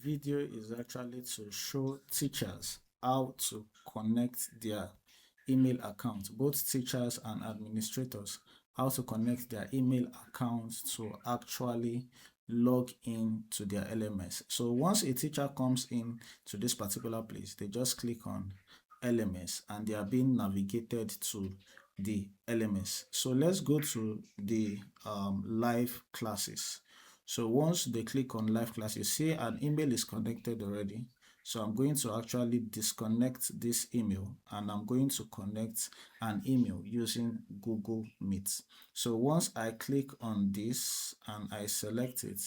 video is actually to show teachers how to connect their email account, both teachers and administrators, how to connect their email accounts to actually log in to their LMS. So once a teacher comes in to this particular place, they just click on LMS and they are being navigated to the LMS. So let's go to the live classes. So once they click on live classes, see an email is connected already. So I'm going to actually disconnect this email and I'm going to connect an email using Google Meet. So once I click on this and I select it,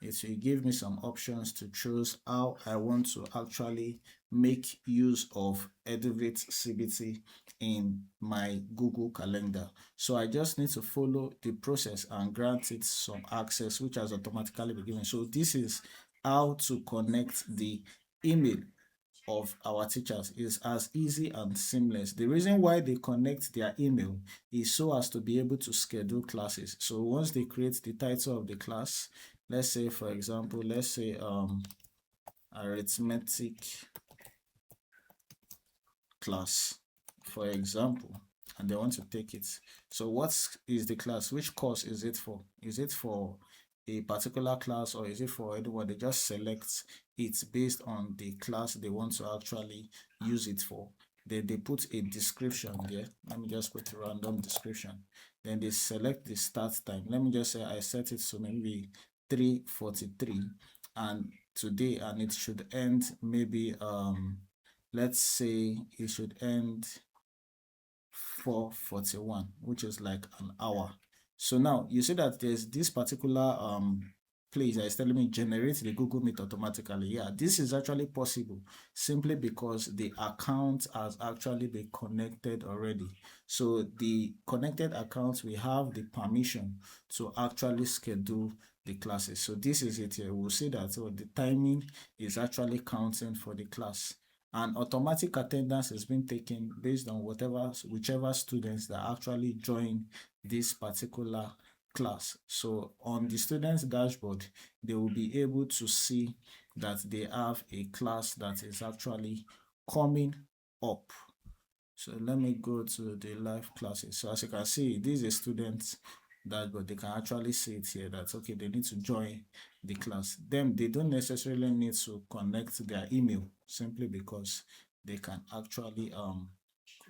it will give me some options to choose how I want to actually make use of EDUVATE CBT in my Google Calendar. So I just need to follow the process and grant it some access, which has automatically been given. So this is how to connect the email of our teachers. Is as easy and seamless. The reason why they connect their email is so as to be able to schedule classes. So once they create the title of the class, let's say, for example, let's say arithmetic class, for example, and they want to take it. So what is the class? Which course is it for? Is it for a particular class or is it for anyone? They just select it based on the class they want to actually use it for. Then they put a description there. Let me just put a random description. Then they select the start time. Let me just say I set it to maybe 3:43 and today, and it should end maybe let's say it should end 4:41, which is like an hour. So now you see that there's this particular place that is telling me generate the Google Meet automatically. Yeah, this is actually possible simply because the account has actually been connected already. So the connected accounts, we have the permission to actually schedule the classes. So this is it here. We'll see that the timing is actually counting for the class, and automatic attendance has been taken based on whichever students that actually join this particular class. So on the students dashboard, they will be able to see that they have a class that is actually coming up. So let me go to the live classes. So as you can see, this is a student dashboard. They can actually see it here that okay, they need to join the class. Then they don't necessarily need to connect their email simply because they can actually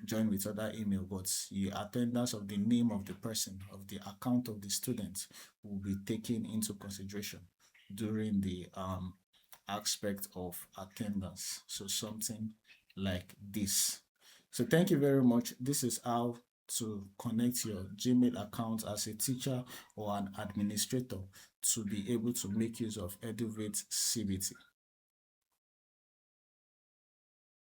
join with other email, but the attendance of the name of the person, of the account of the student, will be taken into consideration during the aspect of attendance. So something like this. So thank you very much. This is how to connect your Gmail account as a teacher or an administrator to be able to make use of EDUVATE CBT.